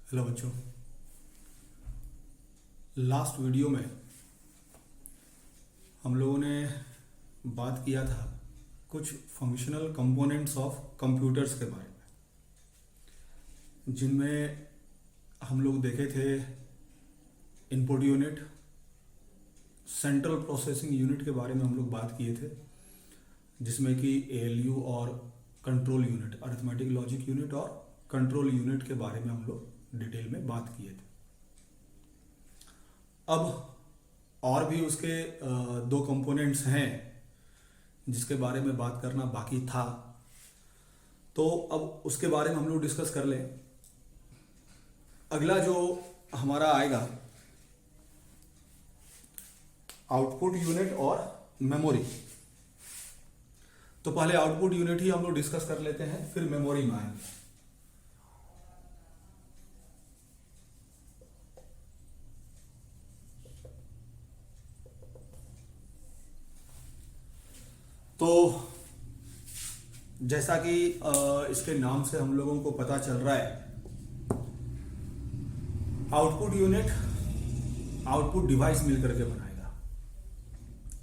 Hello बच्चों। Last video में हम लोगों ने बात किया था कुछ फंक्शनल कंपोनेंट्स ऑफ कंप्यूटर्स के बारे में, जिनमें हम लोग देखे थे input unit, central processing unit के बारे में हम लोग बात किए थे, जिसमें कि एएलयू और control unit, arithmetic logic unit और कंट्रोल यूनिट के बारे में हम लोग डिटेल में बात किए थे। अब और भी उसके दो कंपोनेंट्स हैं जिसके बारे में बात करना बाकी था, तो अब उसके बारे में हम लोग डिस्कस कर लें। अगला जो हमारा आएगा आउटपुट यूनिट और मेमोरी। तो पहले आउटपुट यूनिट ही हम लोग डिस्कस कर लेते हैं, फिर मेमोरी में आएंगे। तो जैसा कि इसके नाम से हम लोगों को पता चल रहा है, आउटपुट यूनिट आउटपुट डिवाइस मिलकर के बनाएगा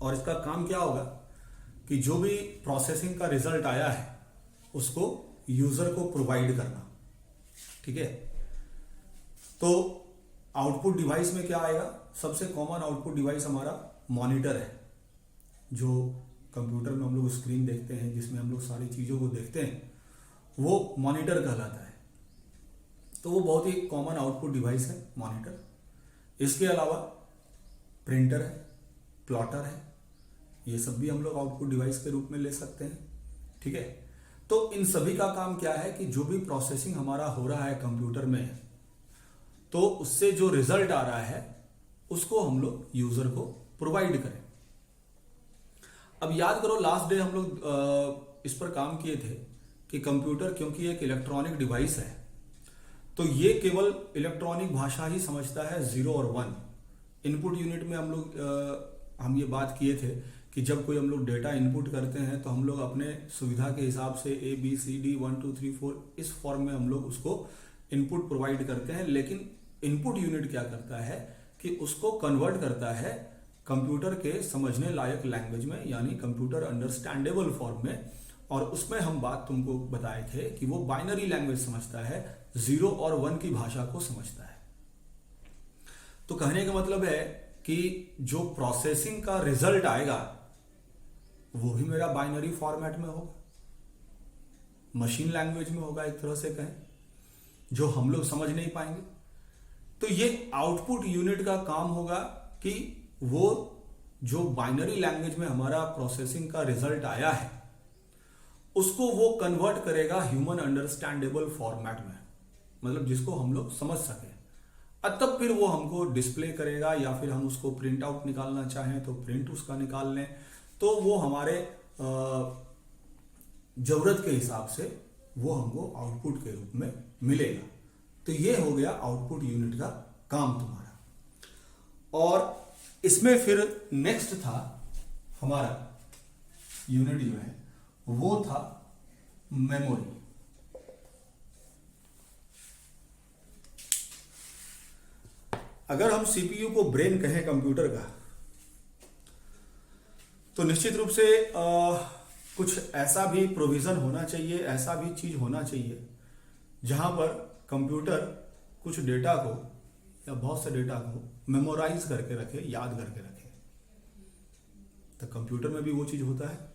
और इसका काम क्या होगा कि जो भी प्रोसेसिंग का रिजल्ट आया है उसको यूजर को प्रोवाइड करना। ठीक है, तो आउटपुट डिवाइस में क्या आएगा? सबसे कॉमन आउटपुट डिवाइस हमारा मॉनिटर है, जो कंप्यूटर में हम लोग स्क्रीन देखते हैं, जिसमें हम लोग सारी चीज़ों को देखते हैं, वो मॉनिटर कहलाता है। तो वो बहुत ही कॉमन आउटपुट डिवाइस है मॉनिटर। इसके अलावा प्रिंटर है, प्लॉटर है, ये सब भी हम लोग आउटपुट डिवाइस के रूप में ले सकते हैं। ठीक है, तो इन सभी का काम क्या है कि जो भी प्रोसेसिंग हमारा हो रहा है कंप्यूटर में, तो उससे जो रिजल्ट आ रहा है उसको हम लोग यूजर को प्रोवाइड करें। अब याद करो, लास्ट डे हम लोग इस पर काम किए थे कि कंप्यूटर क्योंकि एक इलेक्ट्रॉनिक डिवाइस है, तो ये केवल इलेक्ट्रॉनिक भाषा ही समझता है, 0 और 1। इनपुट यूनिट में हम ये बात किए थे कि जब कोई हम लोग डेटा इनपुट करते हैं तो हम लोग अपने सुविधा के हिसाब से ABCD 1 2 3 4 इस फॉर्म में हम लोग उसको इनपुट प्रोवाइड करते हैं। लेकिन इनपुट यूनिट क्या करता है कि उसको कन्वर्ट करता है कंप्यूटर के समझने लायक लैंग्वेज में, यानी कंप्यूटर अंडरस्टैंडेबल फॉर्म में। और उसमें हम बात तुमको बताए थे कि वो बाइनरी लैंग्वेज समझता है, 0 और 1 की भाषा को समझता है। तो कहने का मतलब है कि जो प्रोसेसिंग का रिजल्ट आएगा वो भी मेरा बाइनरी फॉर्मेट में होगा, मशीन लैंग्वेज में होगा, एक तरह से कहें, जो हम लोग समझ नहीं पाएंगे। तो ये आउटपुट यूनिट का काम होगा कि वो जो बाइनरी लैंग्वेज में हमारा प्रोसेसिंग का रिजल्ट आया है उसको वो कन्वर्ट करेगा ह्यूमन अंडरस्टैंडेबल फॉर्मेट में, मतलब जिसको हम लोग समझ सके। तब फिर वो हमको डिस्प्ले करेगा, या फिर हम उसको प्रिंट आउट निकालना चाहें तो प्रिंट उसका निकाल लें, तो वो हमारे जरूरत के हिसाब से वो हमको आउटपुट के रूप में मिलेगा। तो ये हो गया आउटपुट यूनिट का काम तुम्हारा। और इसमें फिर नेक्स्ट था हमारा यूनिट जो है वो था मेमोरी। अगर हम सीपीयू को ब्रेन कहें कंप्यूटर का, तो निश्चित रूप से कुछ ऐसा भी प्रोविजन होना चाहिए, ऐसा भी चीज होना चाहिए जहां पर कंप्यूटर कुछ डेटा को या बहुत से डेटा को मेमोराइज करके रखे, याद करके रखे। तो कंप्यूटर में भी वो चीज होता है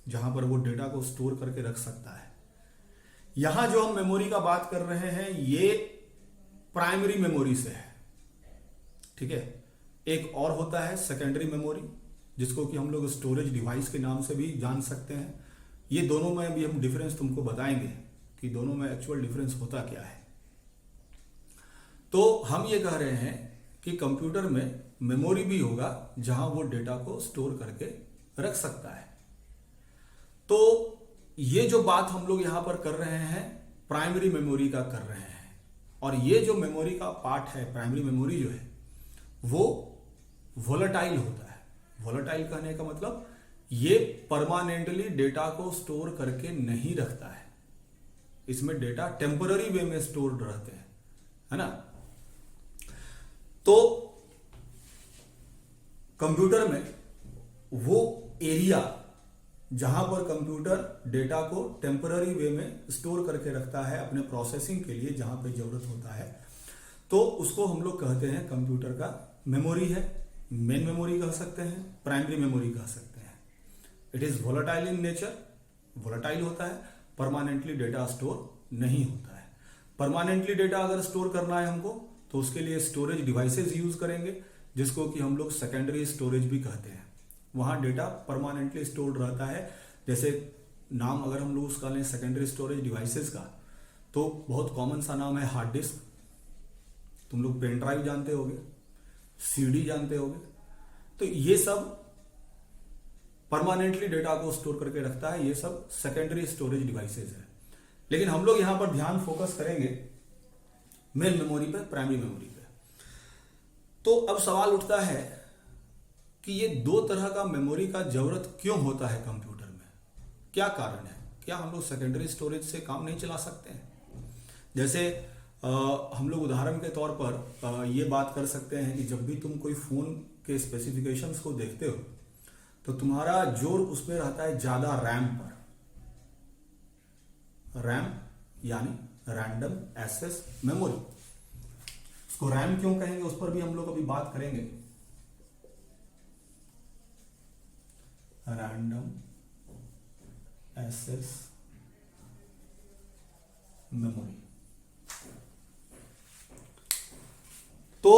जहां पर वो डेटा को स्टोर करके रख सकता है। यहां जो हम मेमोरी का बात कर रहे हैं ये प्राइमरी मेमोरी से है। ठीक है, एक और होता है सेकेंडरी मेमोरी, जिसको कि हम लोग स्टोरेज डिवाइस के नाम से भी जान सकते हैं। ये दोनों में भी हम डिफरेंस तुमको बताएंगे कि दोनों में एक्चुअल डिफरेंस होता क्या है। तो हम ये कह रहे हैं कि कंप्यूटर में मेमोरी भी होगा जहां वो डेटा को स्टोर करके रख सकता है। तो ये जो बात हम लोग यहां पर कर रहे हैं प्राइमरी मेमोरी का कर रहे हैं। और ये जो मेमोरी का पार्ट है, प्राइमरी मेमोरी जो है, वो वोलेटाइल होता है। वोलेटाइल कहने का मतलब ये परमानेंटली डेटा को स्टोर करके नहीं रखता है। इसमें डेटा टेम्पररी वे में स्टोर्ड रहते हैं, है ना। तो कंप्यूटर में वो एरिया जहां पर कंप्यूटर डेटा को टेम्पररी वे में स्टोर करके रखता है अपने प्रोसेसिंग के लिए, जहां पे जरूरत होता है, तो उसको हम लोग कहते हैं कंप्यूटर का मेमोरी है। मेन मेमोरी कह सकते हैं, प्राइमरी मेमोरी कह सकते हैं। It is volatile in nature, volatile होता है, परमानेंटली डेटा स्टोर नहीं होता है। परमानेंटली डेटा अगर स्टोर करना है हमको, तो उसके लिए स्टोरेज डिवाइसेस यूज करेंगे, जिसको कि हम लोग सेकेंडरी स्टोरेज भी कहते हैं। वहां डेटा परमानेंटली स्टोर्ड रहता है। जैसे नाम अगर हम लोग उसका लें सेकेंडरी स्टोरेज डिवाइसेस का, तो बहुत कॉमन सा नाम है हार्ड डिस्क। तुम लोग पेन ड्राइव जानते होगे, सीडी जानते होगे। तो ये सब परमानेंटली डेटा को स्टोर करके रखता है। ये सब सेकेंडरी स्टोरेज डिवाइसेस है। लेकिन हम लोग यहां पर ध्यान फोकस करेंगे मेन मेमोरी पे, प्राइमरी मेमोरी पे। तो अब सवाल उठता है कि ये दो तरह का मेमोरी का जरूरत क्यों होता है कंप्यूटर में? क्या कारण है? क्या हम लोग सेकेंडरी स्टोरेज से काम नहीं चला सकते हैं? जैसे हम लोग उदाहरण के तौर पर ये बात कर सकते हैं कि जब भी तुम कोई फोन के स्पेसिफिकेशंस को देखते हो, तो तुम्हारा जोर उसमें रहता है ज्यादा रैम पर। रैम यानी रैंडम एक्सेस मेमोरी। उसको रैम क्यों कहेंगे, उस पर भी हम लोग अभी बात करेंगे। Random access memory. तो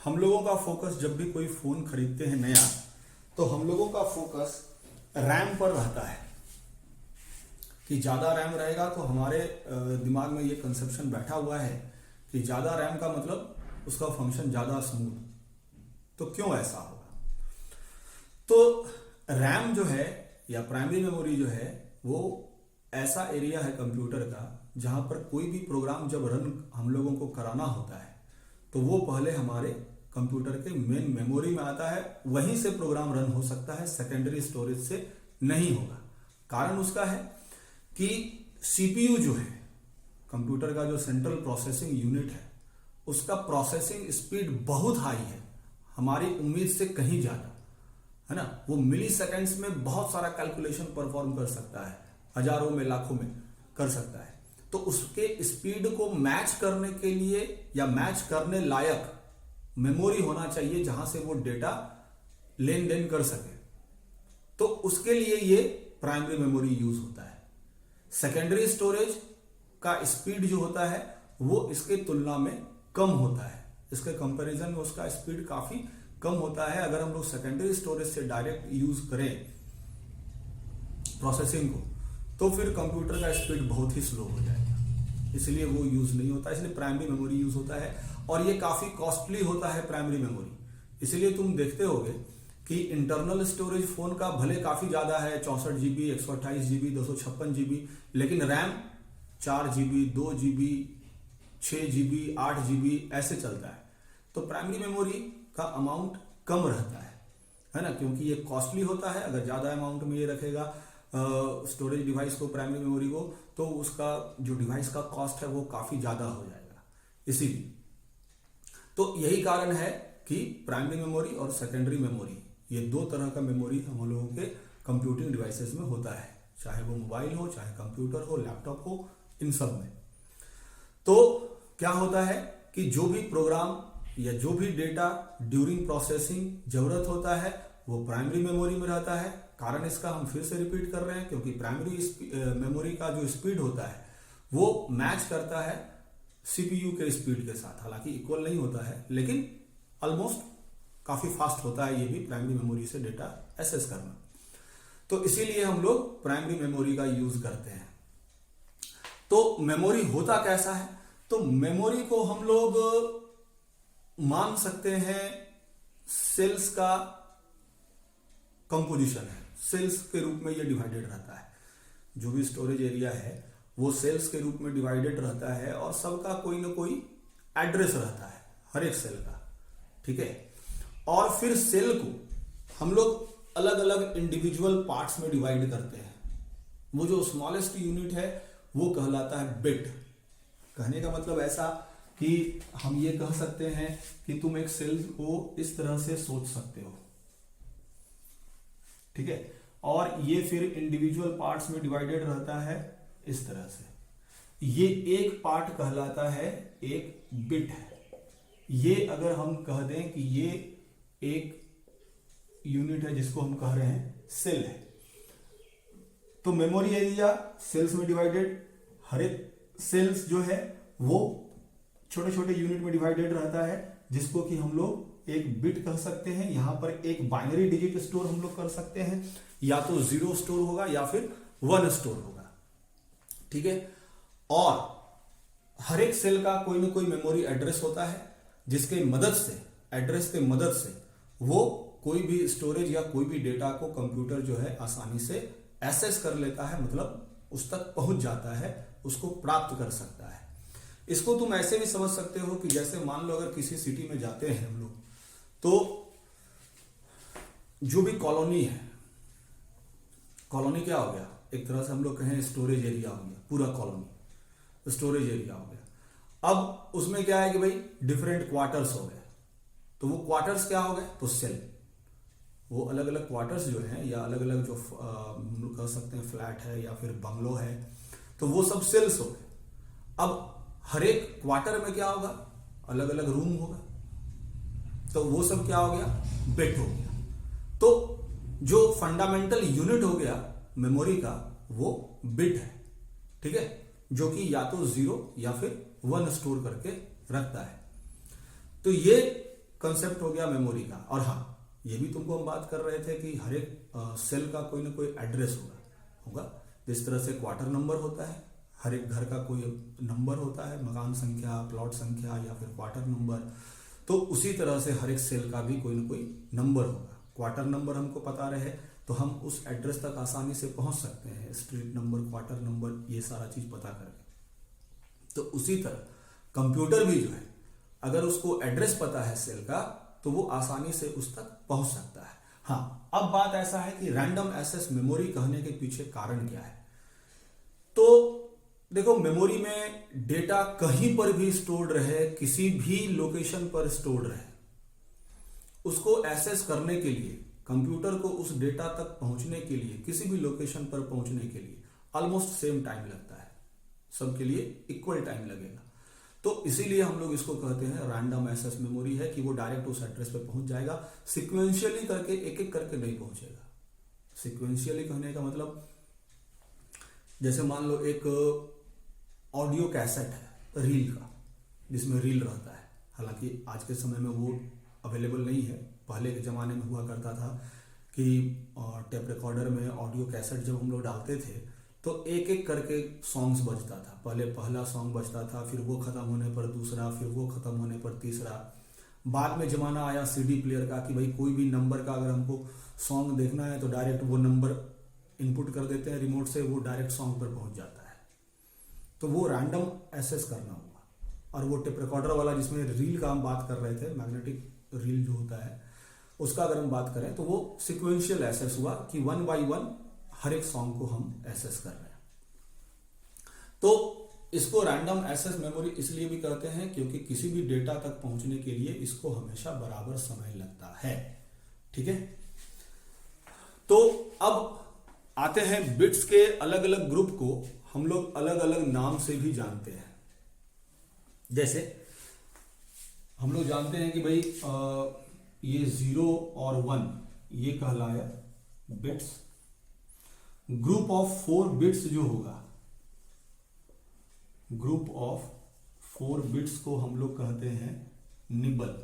हम लोगों का फोकस जब भी कोई फोन खरीदते हैं नया, तो हम लोगों का फोकस रैम पर रहता है कि ज्यादा रैम रहेगा तो हमारे दिमाग में ये कंसेप्शन बैठा हुआ है कि ज्यादा रैम का मतलब उसका फंक्शन ज्यादा स्मूथ। तो क्यों ऐसा होगा? तो रैम जो है या प्राइमरी मेमोरी जो है, वो ऐसा एरिया है कंप्यूटर का जहां पर कोई भी प्रोग्राम जब रन हम लोगों को कराना होता है, तो वो पहले हमारे कंप्यूटर के मेन मेमोरी में आता है। वहीं से प्रोग्राम रन हो सकता है, सेकेंडरी स्टोरेज से नहीं होगा। कारण उसका है कि सीपीयू जो है, कंप्यूटर का जो सेंट्रल प्रोसेसिंग यूनिट है, उसका प्रोसेसिंग स्पीड बहुत हाई है, हमारी उम्मीद से कहीं ज्यादा, है ना। वो मिली सेकेंड्स में बहुत सारा कैलकुलेशन परफॉर्म कर सकता है, हजारों में लाखों में कर सकता है। तो उसके स्पीड को मैच करने के लिए या मैच करने लायक मेमोरी होना चाहिए जहां से वो डेटा लेन देन कर सके। तो उसके लिए ये प्राइमरी मेमोरी यूज होता है। सेकेंडरी स्टोरेज का स्पीड जो होता है वो इसके तुलना में कम होता है। इसके कंपैरिजन में उसका स्पीड काफी कम होता है। अगर हम लोग सेकेंडरी स्टोरेज से डायरेक्ट यूज करें प्रोसेसिंग को, तो फिर कंप्यूटर का स्पीड बहुत ही स्लो हो जाएगा, इसलिए वो यूज नहीं होता। इसलिए प्राइमरी मेमोरी यूज होता है, और ये काफी कॉस्टली होता है प्राइमरी मेमोरी। इसलिए तुम देखते होगे कि इंटरनल स्टोरेज फोन का भले काफी ज्यादा है, 64 GB, 128 GB, 256 GB, लेकिन RAM 4 GB, 2 GB, 6 GB, 8 GB ऐसे चलता है। तो प्राइमरी मेमोरी का अमाउंट कम रहता है ना, क्योंकि ये कॉस्टली होता है। अगर ज्यादा अमाउंट में ये रखेगा स्टोरेज डिवाइस को, प्राइमरी मेमोरी को, तो उसका जो डिवाइस का कॉस्ट है वो काफी ज्यादा हो जाएगा। इसीलिए तो यही कारण है कि प्राइमरी मेमोरी और सेकेंडरी मेमोरी, ये दो तरह का मेमोरी हम लोगों के कंप्यूटिंग डिवाइसेस में होता है, चाहे वो मोबाइल हो, चाहे कंप्यूटर हो, लैपटॉप हो, इन सब में। तो क्या होता है कि जो भी प्रोग्राम या जो भी डेटा ड्यूरिंग प्रोसेसिंग जरूरत होता है वो प्राइमरी मेमोरी में रहता है। कारण इसका हम फिर से रिपीट कर रहे हैं, क्योंकि प्राइमरी मेमोरी का जो स्पीड होता है वो मैच करता है सीपीयू के स्पीड के साथ। हालांकि इक्वल नहीं होता है, लेकिन ऑलमोस्ट काफी फास्ट होता है ये भी प्राइमरी मेमोरी से डेटा एक्सेस करना। तो इसीलिए हम लोग प्राइमरी मेमोरी का यूज करते हैं। तो मेमोरी होता कैसा है? तो मेमोरी को हम लोग मान सकते हैं सेल्स का कंपोजिशन है। सेल्स के रूप में ये डिवाइडेड रहता है। जो भी स्टोरेज एरिया है वो सेल्स के रूप में डिवाइडेड रहता है, और सबका कोई ना कोई एड्रेस रहता है हर एक सेल का, ठीक है। और फिर सेल को हम लोग अलग अलग इंडिविजुअल पार्ट्स में डिवाइड करते हैं। वो जो स्मॉलेस्ट यूनिट है वो कहलाता है बिट। कहने का मतलब ऐसा कि हम ये कह सकते हैं कि तुम एक सेल को इस तरह से सोच सकते हो, ठीक है, और ये फिर इंडिविजुअल पार्ट्स में डिवाइडेड रहता है इस तरह से। ये एक पार्ट कहलाता है एक बिट है। ये अगर हम कह दें कि ये एक यूनिट है जिसको हम कह रहे हैं सेल है, तो मेमोरी एरिया सेल्स में डिवाइडेड, हर एक सेल्स जो है वो छोटे छोटे यूनिट में डिवाइडेड रहता है, जिसको कि हम लोग एक बिट कह सकते हैं। यहां पर एक बाइनरी डिजिट स्टोर हम लोग कर सकते हैं, या तो 0 स्टोर होगा या फिर 1 स्टोर होगा, ठीक है। और हर एक सेल का कोई ना कोई मेमोरी एड्रेस होता है, जिसके मदद से, एड्रेस के मदद से वो कोई भी स्टोरेज या कोई भी डेटा को कंप्यूटर जो है आसानी से एक्सेस कर लेता है, मतलब उस तक पहुंच जाता है, उसको प्राप्त कर सकता है। इसको तुम ऐसे भी समझ सकते हो कि जैसे मान लो अगर किसी सिटी में जाते हैं हम लोग, तो जो भी कॉलोनी है, कॉलोनी क्या हो गया, एक तरह से हम लोग कहें स्टोरेज एरिया हो गया, पूरा कॉलोनी स्टोरेज एरिया हो गया। अब उसमें क्या है कि भाई डिफरेंट क्वार्टर्स हो गए, तो वो क्वार्टर्स क्या हो गए, तो सेल, वो अलग अलग क्वार्टर्स जो हैं या अलग अलग जो हम लोग कह सकते हैं फ्लैट है या फिर बंगलो है, तो वो सब सेल्स हो गए। अब हर एक क्वार्टर में क्या होगा, अलग अलग रूम होगा, तो वो सब क्या हो गया, बिट हो गया। तो जो फंडामेंटल यूनिट हो गया मेमोरी का, वो बिट है, ठीक है, जो कि या तो 0 या फिर 1 स्टोर करके रखता है। तो ये कंसेप्ट हो गया मेमोरी का। और हाँ, ये भी तुमको हम बात कर रहे थे कि हर एक सेल का कोई ना कोई एड्रेस होगा। जिस तरह से क्वार्टर नंबर होता है, हर एक घर का कोई नंबर होता है, मकान संख्या, प्लॉट संख्या या फिर क्वार्टर नंबर, तो उसी तरह से हर एक सेल का भी कोई ना कोई नंबर होगा। क्वार्टर नंबर हमको पता रहे तो हम उस एड्रेस तक आसानी से पहुंच सकते हैं, स्ट्रीट नंबर, क्वार्टर नंबर, ये सारा चीज पता करके। तो उसी तरह कंप्यूटर भी जो है, अगर उसको एड्रेस पता है सेल का, तो वो आसानी से उस तक पहुंच सकता है। हाँ, अब बात ऐसा है कि रैंडम एक्सेस मेमोरी कहने के पीछे कारण क्या है। तो देखो, मेमोरी में डेटा कहीं पर भी स्टोर्ड रहे, किसी भी लोकेशन पर स्टोर्ड रहे, उसको एक्सेस करने के लिए, कंप्यूटर को उस डेटा तक पहुंचने के लिए, किसी भी लोकेशन पर पहुंचने के लिए ऑलमोस्ट सेम टाइम लगता है, सबके लिए इक्वल टाइम लगेगा। तो इसीलिए हम लोग इसको कहते हैं रैंडम एक्सेस मेमोरी है, कि वो डायरेक्ट उस एड्रेस पे पहुंच जाएगा, सिक्वेंशियली करके, एक एक करके नहीं पहुंचेगा। सिक्वेंशियली कहने का मतलब, जैसे मान लो एक ऑडियो कैसेट है रील का, जिसमें रील रहता है, हालांकि आज के समय में वो अवेलेबल नहीं है, पहले के ज़माने में हुआ करता था कि टेप रिकॉर्डर में ऑडियो कैसेट जब हम लोग डालते थे, तो एक एक करके सॉन्ग्स बजता था। पहले पहला सॉन्ग बजता था, फिर वो ख़त्म होने पर दूसरा, फिर वो ख़त्म होने पर तीसरा। बाद में ज़माना आया सीडी प्लेयर का, कि भाई कोई भी नंबर का अगर हमको सॉन्ग देखना है तो डायरेक्ट वो नंबर इनपुट कर देते हैं रिमोट से, वो डायरेक्ट सॉन्ग पर पहुंच जाता है। तो वो रैंडम एक्सेस करना हुआ। और वो टेप रिकॉर्डर वाला जिसमें रील का हम बात कर रहे थे, मैग्नेटिक रील जो होता है, उसका अगर हम बात करें तो वो सिक्वेंशियल एक्सेस हुआ, कि 1 बाई 1 हर एक सॉन्ग को हम एक्सेस कर रहे हैं। तो इसको रैंडम एक्सेस मेमोरी इसलिए भी कहते हैं क्योंकि किसी भी डेटा तक पहुंचने के लिए इसको हमेशा बराबर समय लगता है, ठीक है। तो अब आते हैं बिट्स के अलग अलग ग्रुप को हम लोग अलग अलग नाम से भी जानते हैं। जैसे हम लोग जानते हैं कि भाई ये 0 और 1 ये कहलाया बिट्स। ग्रुप ऑफ 4 बिट्स जो होगा, ग्रुप ऑफ 4 बिट्स को हम लोग कहते हैं निबल।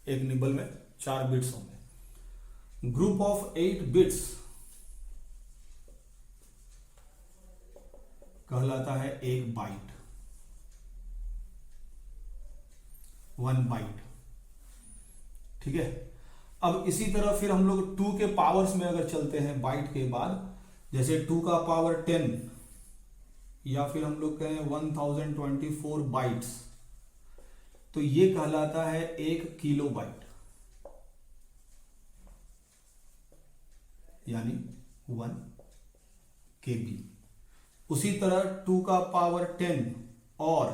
एक निबल में 4 बिट्स होंगे। ग्रुप ऑफ 8 बिट्स कहलाता है एक बाइट, 1 बाइट, ठीक है। अब इसी तरह फिर हम लोग 2 के पावर्स में अगर चलते हैं बाइट के बाद, जैसे 2 का पावर 10, या फिर हम लोग कहें 1024 बाइट्स, तो ये कहलाता है 1 किलो बाइट, यानी 1 KB। उसी तरह 2 का पावर 10 और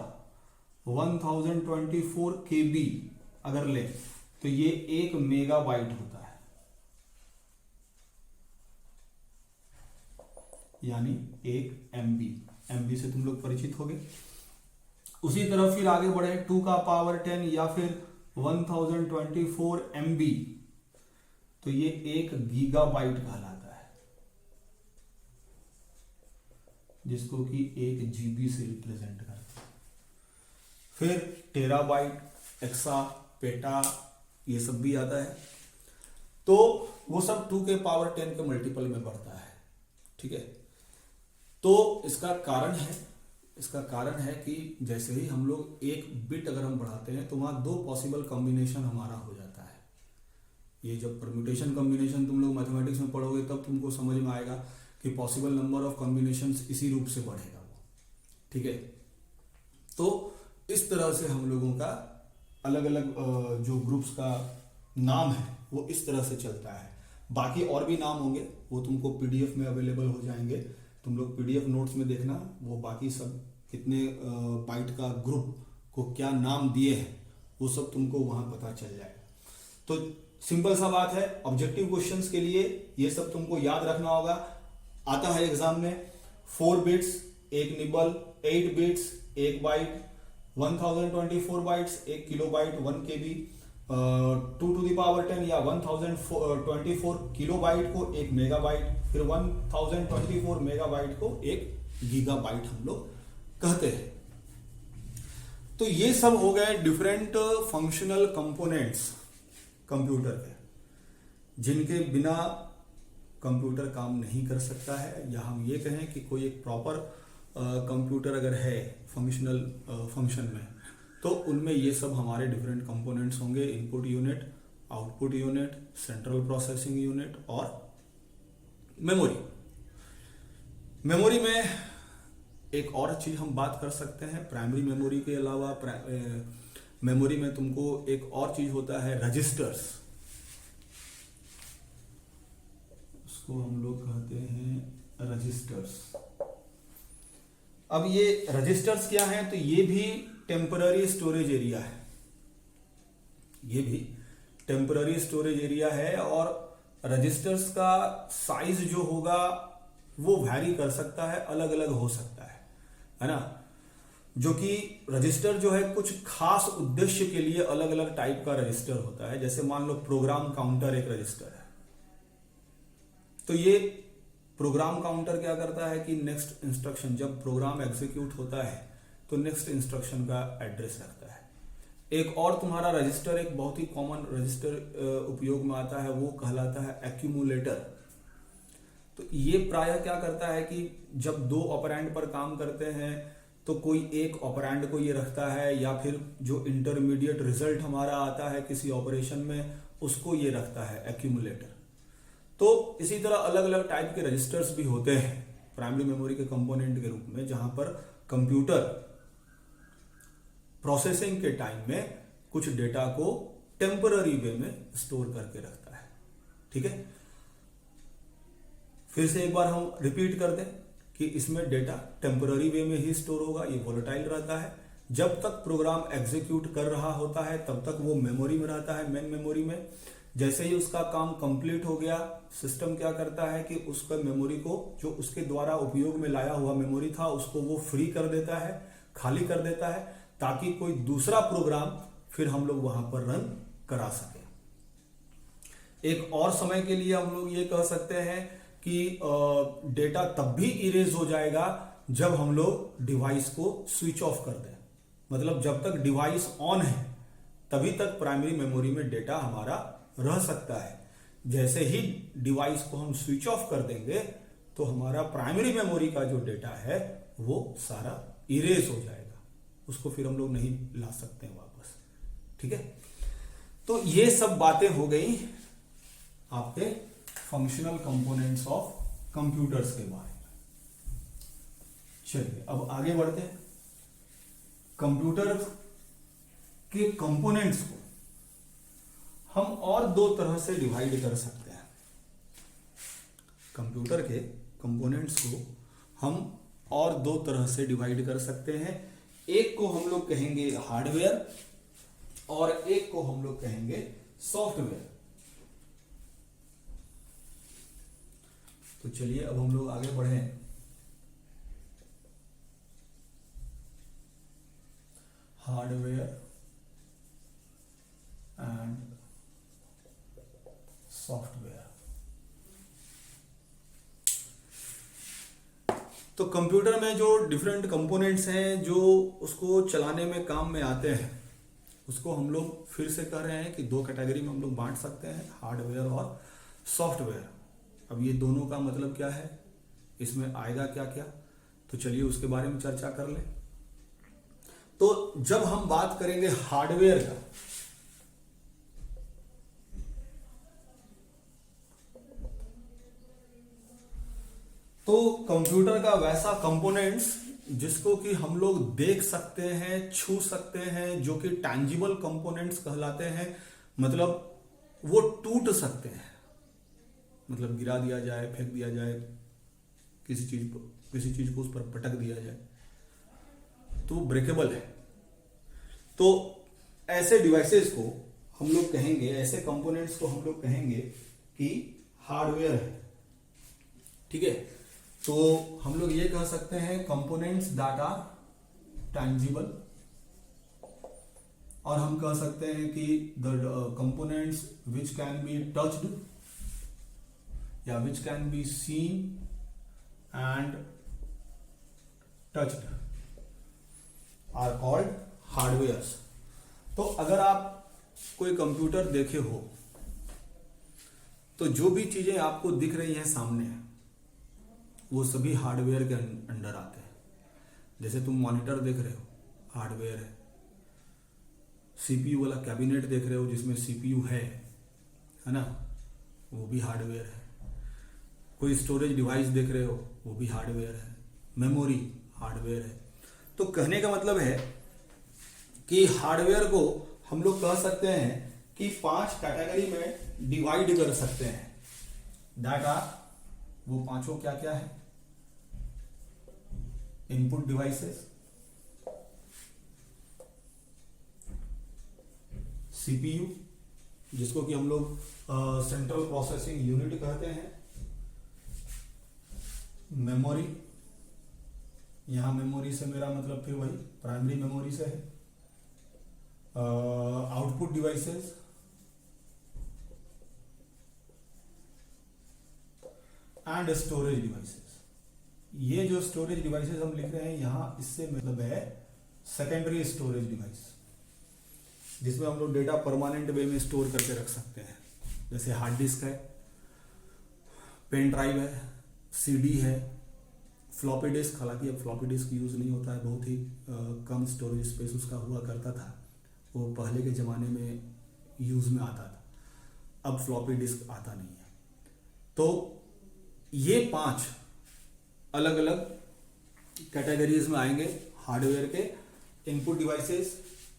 1024 KB अगर ले तो ये 1 मेगाबाइट होता है, यानी 1 MB से तुम लोग परिचित हो गए। उसी तरह फिर आगे बढ़े 2 का पावर 10 या फिर 1024 MB, तो ये 1 गीगाबाइट कहलाता है, जिसको कि 1 GB से रिप्रेजेंट करता है। फिर टेराबाइट, एक्सा, पेटा, ये सब भी आता है, तो वो सब 2 के पावर 10 के मल्टीपल में बढ़ता है। ठीक है, तो इसका कारण है कि जैसे ही हम लोग एक बिट अगर हम बढ़ाते हैं तो वहां 2 पॉसिबल कॉम्बिनेशन हमारा हो जाता है। ये जब परम्यूटेशन कॉम्बिनेशन तुम लोग मैथमेटिक्स में पढ़ोगे तब तुमको समझ में आएगा कि पॉसिबल नंबर ऑफ कॉम्बिनेशंस इसी रूप से बढ़ेगा वो। ठीक है, तो इस तरह से हम लोगों का अलग अलग जो ग्रुप्स का नाम है वो इस तरह से चलता है। बाकी और भी नाम होंगे, वो तुमको PDF में अवेलेबल हो जाएंगे, तुम लोग PDF नोट्स में देखना, वो बाकी सब कितने बाइट का ग्रुप को क्या नाम दिए हैं वो सब तुमको वहां पता चल जाएगा। तो सिंपल सा बात है, ऑब्जेक्टिव क्वेश्चंस के लिए ये सब तुमको याद रखना होगा। आता है एग्जाम में 4 bits 1 nibble, 8 bits 1 byte, 1024 bytes 1 kilobyte 1 KB, 2 to the power 10 या 1024 किलोबाइट को 1 मेगाबाइट, फिर 1024 मेगाबाइट को 1 गीगाबाइट हम लोग कहते हैं। तो ये सब हो गए डिफरेंट फंक्शनल कंपोनेंट्स कंप्यूटर के, जिनके बिना कंप्यूटर काम नहीं कर सकता है, या हम ये कहें कि कोई एक प्रॉपर कंप्यूटर अगर है फंक्शनल फंक्शन में, तो उनमें ये सब हमारे डिफरेंट कंपोनेंट्स होंगे। Input unit, output unit, central processing unit और मेमोरी। मेमोरी में एक और चीज हम बात कर सकते हैं, प्राइमरी मेमोरी के अलावा मेमोरी में तुमको एक और चीज होता है रजिस्टर्स, उसको हम लोग कहते हैं रजिस्टर्स। अब ये रजिस्टर्स क्या है, तो ये भी टेम्पररी स्टोरेज एरिया है, ये भी टेम्पररी स्टोरेज एरिया है। और रजिस्टर्स का साइज जो होगा वो वैरी कर सकता है, अलग अलग हो सकता है ना। जो कि रजिस्टर जो है कुछ खास उद्देश्य के लिए अलग अलग टाइप का रजिस्टर होता है। जैसे मान लो प्रोग्राम काउंटर एक रजिस्टर है, तो ये प्रोग्राम काउंटर क्या करता है कि नेक्स्ट इंस्ट्रक्शन जब प्रोग्राम एग्जीक्यूट होता है तो नेक्स्ट इंस्ट्रक्शन का एड्रेस रखता है। एक और तुम्हारा रजिस्टर, एक बहुत ही कॉमन रजिस्टर उपयोग में आता है, वो कहलाता है एक्यूमुलेटर। तो ये प्रायः क्या करता है कि जब 2 ऑपरेंड पर काम करते हैं तो कोई एक ऑपरेंड को ये रखता है, या फिर जो इंटरमीडिएट रिजल्ट हमारा आता है किसी ऑपरेशन में उसको ये रखता है एक्यूमुलेटर। तो इसी तरह अलग अलग टाइप के रजिस्टर्स भी होते हैं प्राइमरी मेमोरी के कंपोनेंट के रूप में, जहां पर कंप्यूटर प्रोसेसिंग के टाइम में कुछ डेटा को टेम्पररी वे में स्टोर करके रखता है। ठीक है, फिर से एक बार हम रिपीट कर दें कि इसमें डेटा टेम्पररी वे में ही स्टोर होगा, ये वोलेटाइल रहता है। जब तक प्रोग्राम एग्जीक्यूट कर रहा होता है तब तक वो मेमोरी में रहता है, मेन मेमोरी में। जैसे ही उसका काम कंप्लीट हो गया, सिस्टम क्या करता है कि उसका मेमोरी को, जो उसके द्वारा उपयोग में लाया हुआ मेमोरी था, उसको वो फ्री कर देता है, खाली कर देता है, ताकि कोई दूसरा प्रोग्राम फिर हम लोग वहां पर रन करा सके। एक और समय के लिए हम लोग ये कह सकते हैं कि डेटा तब भी इरेज हो जाएगा जब हम लोग डिवाइस को स्विच ऑफ कर दें। मतलब जब तक डिवाइस ऑन है तभी तक प्राइमरी मेमोरी में डेटा हमारा रह सकता है। जैसे ही डिवाइस को हम स्विच ऑफ कर देंगे तो हमारा प्राइमरी मेमोरी का जो डेटा है वो सारा इरेज हो जाएगा, उसको फिर हम लोग नहीं ला सकते हैं वापस। ठीक है, तो ये सब बातें हो गई आपके फंक्शनल कंपोनेंट्स ऑफ कंप्यूटर्स के बारे में। चलिए अब आगे बढ़ते हैं। कंप्यूटर के कंपोनेंट्स को हम और 2 तरह से डिवाइड कर सकते हैं। कंप्यूटर के कंपोनेंट्स को हम और 2 तरह से डिवाइड कर सकते हैं। एक को हम लोग कहेंगे हार्डवेयर और एक को हम लोग कहेंगे सॉफ्टवेयर। तो चलिए अब हम लोग आगे बढ़े। Hardware and software. तो कंप्यूटर में जो डिफरेंट कंपोनेंट्स हैं जो उसको चलाने में काम में आते हैं, उसको हम लोग फिर से कह रहे हैं कि दो कैटेगरी में हम लोग बांट सकते हैं, हार्डवेयर और सॉफ्टवेयर। अब ये दोनों का मतलब क्या है, इसमें आएगा क्या क्या, तो चलिए उसके बारे में चर्चा कर लें। तो जब हम बात करेंगे हार्डवेयर का, तो कंप्यूटर का वैसा कंपोनेंट्स जिसको कि हम लोग देख सकते हैं, छू सकते हैं, जो कि टैंजिबल कंपोनेंट्स कहलाते हैं, मतलब वो टूट सकते हैं, मतलब गिरा दिया जाए, फेंक दिया जाए, किसी चीज को उस पर पटक दिया जाए तो ब्रेकेबल है। तो ऐसे डिवाइसेस को हम लोग कहेंगे, ऐसे कंपोनेंट्स को हम लोग कहेंगे कि हार्डवेयर है। ठीक है, तो हम लोग ये कह सकते हैं कंपोनेंट्स दैट आर टैंजिबल, और हम कह सकते हैं कि the components which can be touched या which can be seen and touched are called hardwares. तो अगर आप कोई कंप्यूटर देखे हो तो जो भी चीजें आपको दिख रही हैं सामने, वो सभी हार्डवेयर के अंडर आते हैं। जैसे तुम मॉनिटर देख रहे हो, हार्डवेयर है। सीपीयू वाला कैबिनेट देख रहे हो जिसमें सीपीयू है ना, वो भी हार्डवेयर है। कोई स्टोरेज डिवाइस देख रहे हो, वो भी हार्डवेयर है। मेमोरी हार्डवेयर है। तो कहने का मतलब है कि हार्डवेयर को हम लोग कह सकते हैं कि 5 कैटेगरी में डिवाइड कर सकते हैं। दैट आर, वो पांचों क्या क्या है? इनपुट डिवाइसेस, सीपीयू जिसको कि हम लोग सेंट्रल प्रोसेसिंग यूनिट कहते हैं, मेमोरी, यहां मेमोरी से मेरा मतलब फिर वही प्राइमरी मेमोरी से है, output devices, and storage devices. ये जो स्टोरेज डिवाइसेस हम लिख रहे हैं यहां, इससे मतलब है सेकेंडरी स्टोरेज डिवाइस, जिसमें हम लोग डेटा परमानेंट वे में स्टोर करके रख सकते हैं। जैसे हार्ड डिस्क है, पेन ड्राइव है, सीडी है, फ्लॉपी डिस्क। हालांकि अब फ्लॉपी डिस्क यूज नहीं होता है, बहुत ही कम स्टोरेज स्पेस उसका हुआ करता था, वो पहले के जमाने में यूज में आता था, अब फ्लॉपी डिस्क आता नहीं है। तो ये 5 अलग अलग कैटेगरीज में आएंगे हार्डवेयर के। इनपुट डिवाइसेस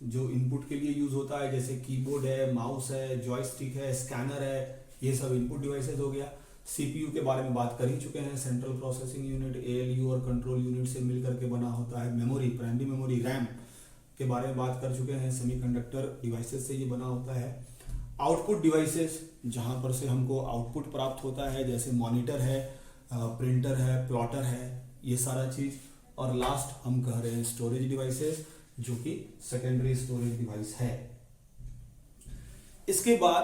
जो इनपुट के लिए यूज होता है, जैसे कीबोर्ड है, माउस है, जॉयस्टिक है, स्कैनर है, ये सब इनपुट डिवाइसेस हो गया। सीपीयू के बारे में बात कर ही चुके हैं, सेंट्रल प्रोसेसिंग यूनिट एएलयू और कंट्रोल यूनिट से मिलकर के बना होता है। मेमोरी, प्राइमरी मेमोरी, रैम के बारे में बात कर चुके हैं, सेमीकंडक्टर डिवाइसेस से ये बना होता है। आउटपुट डिवाइसेस जहां पर से हमको आउटपुट प्राप्त होता है, जैसे मॉनिटर है, प्रिंटर है, प्लॉटर है, ये सारा चीज। और लास्ट हम कह रहे हैं स्टोरेज डिवाइसेस, जो कि सेकेंडरी स्टोरेज डिवाइस है। इसके बाद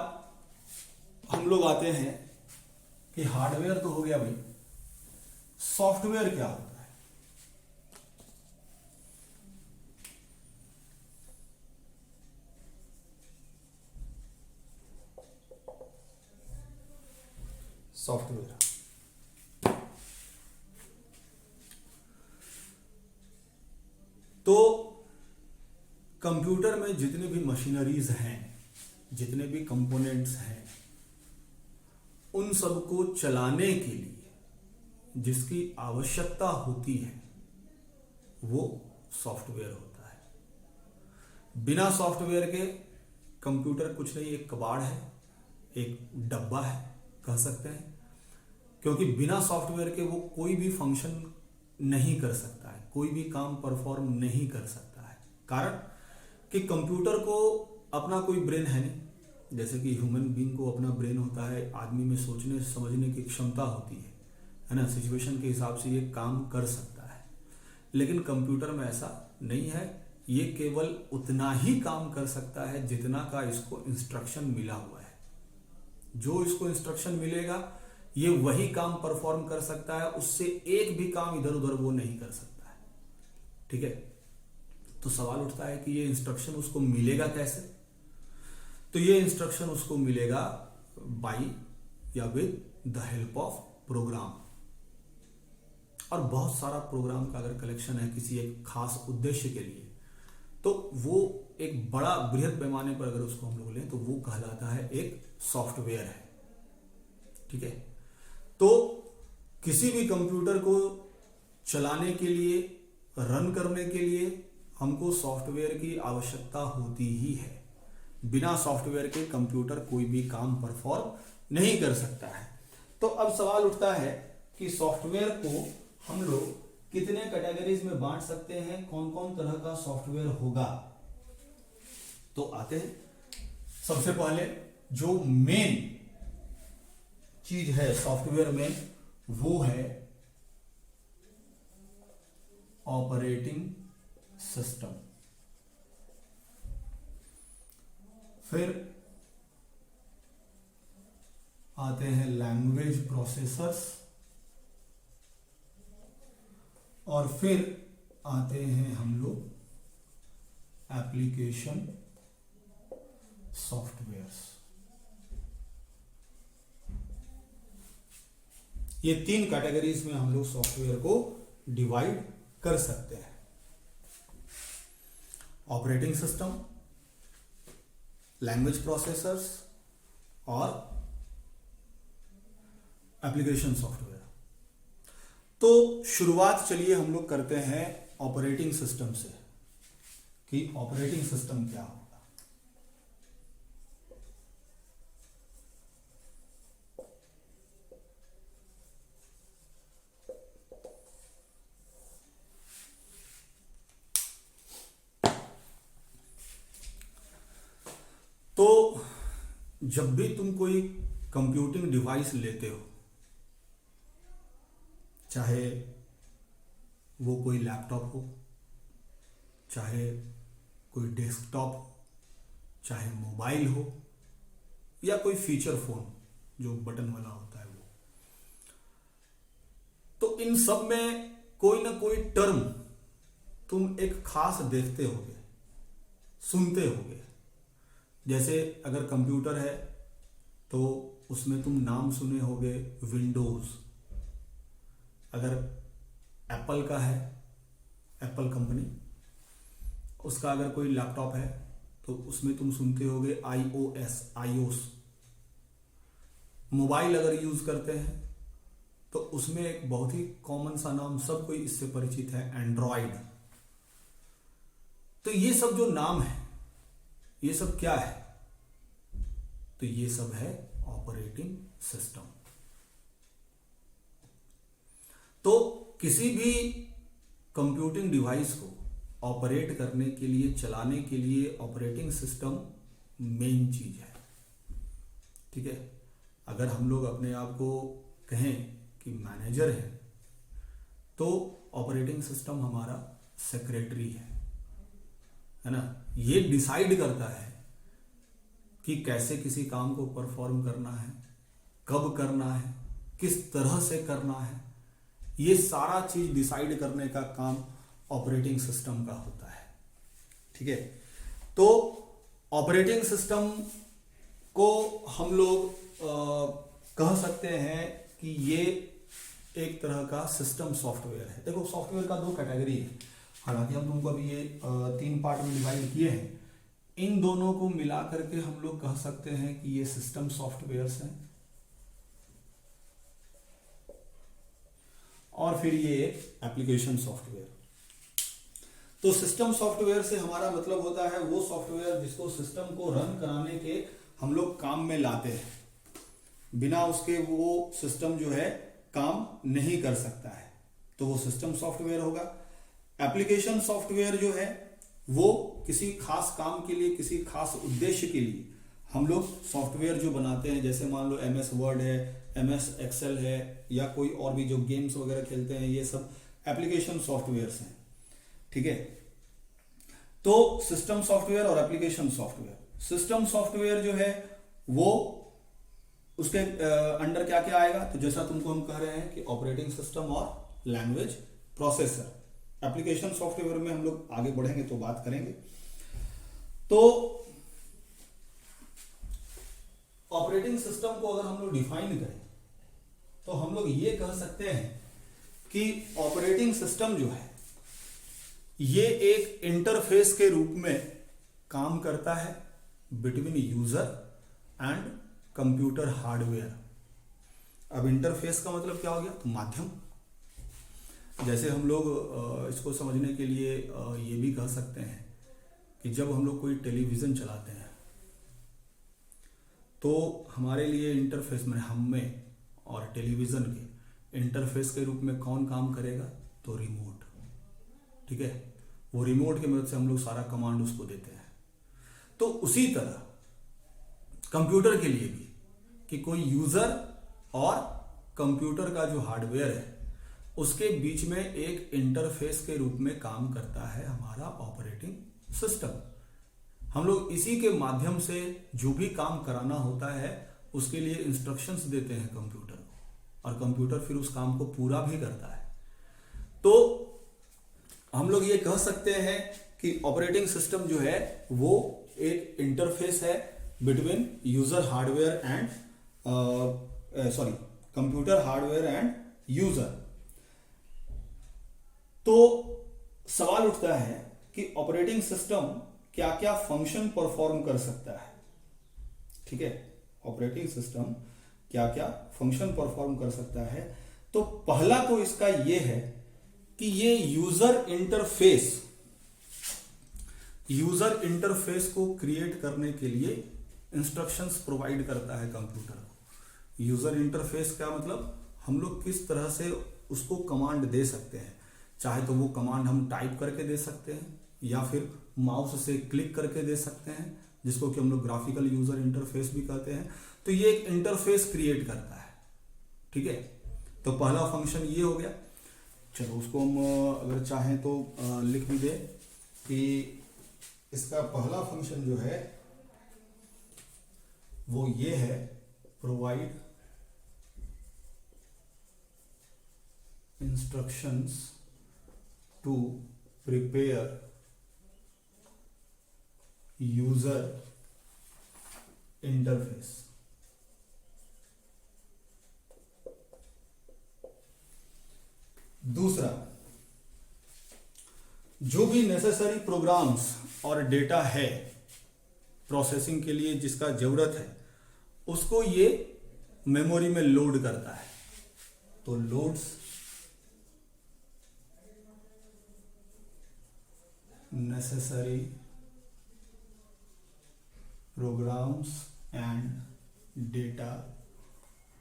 हम लोग आते हैं कि हार्डवेयर तो हो गया भाई, सॉफ्टवेयर क्या होता है? सॉफ्टवेयर तो कंप्यूटर में जितने भी मशीनरीज हैं, जितने भी कंपोनेंट्स हैं, उन सबको चलाने के लिए जिसकी आवश्यकता होती है वो सॉफ्टवेयर होता है। बिना सॉफ्टवेयर के कंप्यूटर कुछ नहीं, एक कबाड़ है, एक डब्बा है कह सकते हैं, क्योंकि बिना सॉफ्टवेयर के वो कोई भी फंक्शन नहीं कर सकता है, कोई भी काम परफॉर्म नहीं कर सकता है। कारण कि कंप्यूटर को अपना कोई ब्रेन है नहीं, जैसे कि ह्यूमन बीइंग को अपना ब्रेन होता है, आदमी में सोचने समझने की क्षमता होती है ना, सिचुएशन के हिसाब से ये काम कर सकता है। लेकिन कंप्यूटर में ऐसा नहीं है, ये केवल उतना ही काम कर सकता है जितना का इसको इंस्ट्रक्शन मिला हुआ है। जो इसको इंस्ट्रक्शन मिलेगा ये वही काम परफॉर्म कर सकता है, उससे एक भी काम इधर उधर वो नहीं कर सकता है। ठीक है, तो सवाल उठता है कि ये इंस्ट्रक्शन उसको मिलेगा कैसे? तो ये इंस्ट्रक्शन उसको मिलेगा बाई या with the help of program. और बहुत सारा प्रोग्राम का अगर कलेक्शन है किसी एक खास उद्देश्य के लिए, तो वो एक बड़ा बृहद पैमाने पर अगर उसको हम लोग लें तो वो कहलाता है एक सॉफ्टवेयर है। ठीक है, तो किसी भी कंप्यूटर को चलाने के लिए, रन करने के लिए हमको सॉफ्टवेयर की आवश्यकता होती ही है। बिना सॉफ्टवेयर के कंप्यूटर कोई भी काम परफॉर्म नहीं कर सकता है। तो अब सवाल उठता है कि सॉफ्टवेयर को हम लोग कितने कैटेगरीज में बांट सकते हैं, कौन कौन तरह का सॉफ्टवेयर होगा। तो आते हैं, सबसे पहले जो मेन चीज है सॉफ्टवेयर में वो है ऑपरेटिंग सिस्टम। फिर आते हैं लैंग्वेज प्रोसेसर्स, और फिर आते हैं हम लोग एप्लीकेशन सॉफ्टवेयर्स। ये 3 कैटेगरीज में हम लोग सॉफ्टवेयर को डिवाइड कर सकते हैं। ऑपरेटिंग सिस्टम, लैंग्वेज प्रोसेसर्स और एप्लीकेशन सॉफ्टवेयर। तो शुरुआत चलिए हम लोग करते हैं ऑपरेटिंग सिस्टम से, कि ऑपरेटिंग सिस्टम क्या होगा। तो जब भी तुम कोई कंप्यूटिंग डिवाइस लेते हो, चाहे वो कोई लैपटॉप हो, चाहे कोई डेस्कटॉप हो, चाहे मोबाइल हो, या कोई फीचर फोन जो बटन वाला होता है वो, तो इन सब में कोई ना कोई टर्म तुम एक खास देखते होगे, सुनते होगे। जैसे अगर कंप्यूटर है तो उसमें तुम नाम सुने होगे विंडोज। अगर एप्पल का है, एप्पल कंपनी, उसका अगर कोई लैपटॉप है तो उसमें तुम सुनते होगे आईओएस। मोबाइल अगर यूज करते हैं तो उसमें एक बहुत ही कॉमन सा नाम, सब कोई इससे परिचित है, एंड्रॉइड। तो ये सब जो नाम है, ये सब क्या है? तो ये सब है ऑपरेटिंग सिस्टम। तो किसी भी कंप्यूटिंग डिवाइस को ऑपरेट करने के लिए, चलाने के लिए ऑपरेटिंग सिस्टम मेन चीज है। ठीक है, अगर हम लोग अपने आप को कहें कि मैनेजर है तो ऑपरेटिंग सिस्टम हमारा सेक्रेटरी है ना। ये डिसाइड करता है कि कैसे किसी काम को परफॉर्म करना है, कब करना है, किस तरह से करना है। ये सारा चीज डिसाइड करने का काम ऑपरेटिंग सिस्टम का होता है। ठीक है, तो ऑपरेटिंग सिस्टम को हम लोग कह सकते हैं कि ये एक तरह का सिस्टम सॉफ्टवेयर है। देखो, सॉफ्टवेयर का 2 कैटेगरी है, हालांकि हम तुमको अभी ये 3 पार्ट में डिवाइड किए हैं। इन दोनों को मिला करके हम लोग कह सकते हैं कि ये सिस्टम सॉफ्टवेयर्स हैं, और फिर ये एप्लीकेशन सॉफ्टवेयर। तो सिस्टम सॉफ्टवेयर से हमारा मतलब होता है वो सॉफ्टवेयर जिसको सिस्टम को रन कराने के हम लोग काम में लाते हैं। बिना उसके वो सिस्टम जो है काम नहीं कर सकता है, तो वो सिस्टम सॉफ्टवेयर होगा। एप्लीकेशन सॉफ्टवेयर जो है वो किसी खास काम के लिए, किसी खास उद्देश्य के लिए हम लोग सॉफ्टवेयर जो बनाते हैं, जैसे मान लो MS वर्ड है, MS एक्सेल है, या कोई और भी जो गेम्स वगैरह खेलते हैं, ये सब एप्लीकेशन सॉफ्टवेयर्स हैं। ठीक है, तो सिस्टम सॉफ्टवेयर और एप्लीकेशन सॉफ्टवेयर। सिस्टम सॉफ्टवेयर जो है वो उसके अंडर क्या क्या आएगा, तो जैसा तुमको हम कह रहे हैं कि ऑपरेटिंग सिस्टम और लैंग्वेज प्रोसेसर। एप्लीकेशन सॉफ्टवेयर में हम लोग आगे बढ़ेंगे तो बात करेंगे। तो ऑपरेटिंग सिस्टम को अगर हम लोग डिफाइन करें तो हम लोग ये कह सकते हैं कि ऑपरेटिंग सिस्टम जो है ये एक इंटरफेस के रूप में काम करता है between user and computer hardware. अब इंटरफेस का मतलब क्या हो गया, तो माध्यम। जैसे हम लोग इसको समझने के लिए ये भी कह सकते हैं कि जब हम लोग कोई टेलीविज़न चलाते हैं तो हमारे लिए इंटरफेस में, हम में और टेलीविज़न के इंटरफेस के रूप में कौन काम करेगा, तो रिमोट। ठीक है, वो रिमोट की मदद से हम लोग सारा कमांड उसको देते हैं। तो उसी तरह कंप्यूटर के लिए भी कि कोई यूजर और कंप्यूटर का जो हार्डवेयर है उसके बीच में एक इंटरफेस के रूप में काम करता है हमारा ऑपरेटिंग सिस्टम। हम लोग इसी के माध्यम से जो भी काम कराना होता है उसके लिए इंस्ट्रक्शंस देते हैं कंप्यूटर को, और कंप्यूटर फिर उस काम को पूरा भी करता है। तो हम लोग ये कह सकते हैं कि ऑपरेटिंग सिस्टम जो है वो एक इंटरफेस है between user hardware and computer hardware and user. तो सवाल उठता है कि ऑपरेटिंग सिस्टम क्या क्या फंक्शन परफॉर्म कर सकता है। ठीक है, ऑपरेटिंग सिस्टम क्या क्या फंक्शन परफॉर्म कर सकता है। तो पहला तो इसका यह है कि ये यूजर इंटरफेस को क्रिएट करने के लिए इंस्ट्रक्शंस प्रोवाइड करता है कंप्यूटर को। यूजर इंटरफेस का मतलब हम लोग किस तरह से उसको कमांड दे सकते हैं, चाहे तो वो कमांड हम टाइप करके दे सकते हैं या फिर माउस से क्लिक करके दे सकते हैं, जिसको कि हम लोग ग्राफिकल यूजर इंटरफेस भी कहते हैं। तो ये एक इंटरफेस क्रिएट करता है। ठीक है, तो पहला फंक्शन ये हो गया। चलो उसको हम अगर चाहें तो लिख भी दें कि इसका पहला फंक्शन जो है वो ये है, provide instructions to prepare user interface. दूसरा, जो भी नेसेसरी प्रोग्राम्स और डेटा है प्रोसेसिंग के लिए जिसका जरूरत है उसको ये मेमोरी में लोड करता है। तो loads necessary programs and data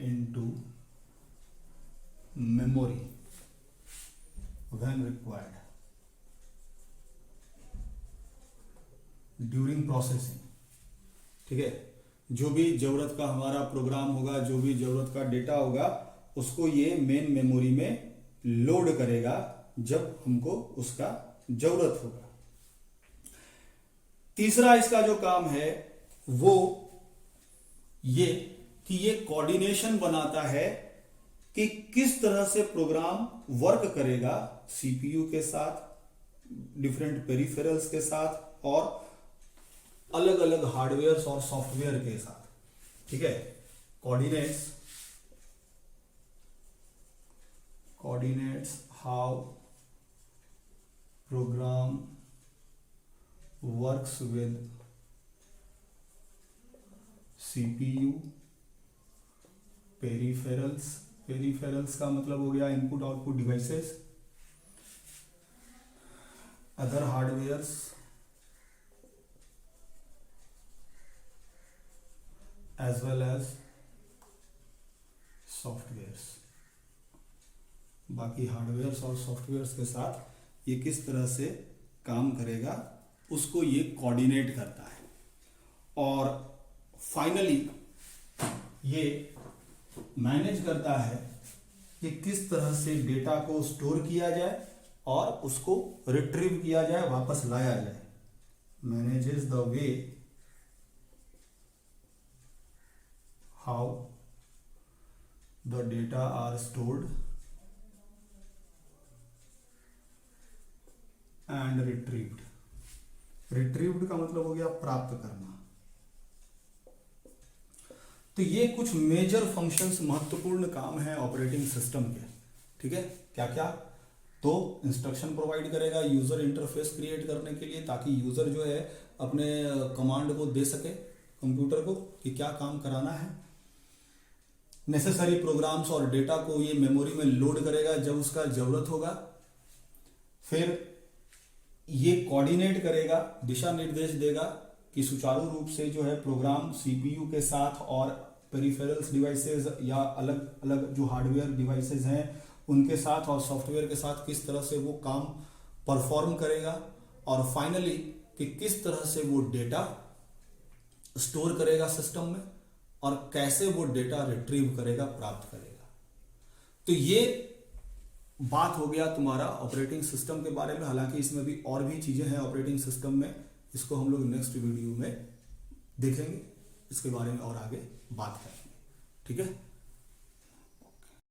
into memory when required during processing। ठीक है, जो भी जरूरत का हमारा प्रोग्राम होगा, जो भी जरूरत का डेटा होगा, उसको ये मेन मेमोरी में लोड करेगा जब हमको उसका जरूरत होगा। तीसरा इसका जो काम है वो ये कि ये कोऑर्डिनेशन बनाता है कि किस तरह से प्रोग्राम वर्क करेगा सीपीयू के साथ, डिफरेंट पेरिफेरल्स के साथ और अलग अलग हार्डवेयर और सॉफ्टवेयर के साथ। ठीक है, coordinates how program works with CPU, peripherals का मतलब हो गया input output devices, other hardwares as well as softwares. बाकी हार्डवेयर्स और सॉफ्टवेयर्स के साथ ये किस तरह से काम करेगा उसको ये कोऑर्डिनेट करता है, और फाइनली ये मैनेज करता है कि किस तरह से डेटा को स्टोर किया जाए और उसको रिट्रीव किया जाए, वापस लाया जाए। Manages the way how the data are stored and retrieved. Retrieved का मतलब हो गया प्राप्त करना। तो ये कुछ मेजर फंक्शंस, महत्वपूर्ण काम है ऑपरेटिंग सिस्टम के। ठीक है, क्या क्या? तो इंस्ट्रक्शन प्रोवाइड करेगा यूजर इंटरफेस क्रिएट करने के लिए, ताकि यूजर जो है अपने कमांड को दे सके कंप्यूटर को कि क्या काम कराना है। नेसेसरी प्रोग्राम्स और डेटा को ये मेमोरी में लोड करेगा जब उसका जरूरत होगा। फिर ये कोऑर्डिनेट करेगा, दिशा निर्देश देगा कि सुचारू रूप से जो है प्रोग्राम सीपीयू के साथ और पेरिफेरल्स डिवाइसेस या अलग अलग जो हार्डवेयर डिवाइसेस हैं उनके साथ और सॉफ्टवेयर के साथ किस तरह से वो काम परफॉर्म करेगा, और फाइनली कि किस तरह से वो डेटा स्टोर करेगा सिस्टम में और कैसे वो डेटा रिट्रीव करेगा, प्राप्त करेगा। तो ये बात हो गया तुम्हारा ऑपरेटिंग सिस्टम के बारे में। हालांकि इसमें भी और भी चीजें हैं ऑपरेटिंग सिस्टम में, इसको हम लोग नेक्स्ट वीडियो में देखेंगे, इसके बारे में और आगे बात करेंगे। ठीक है।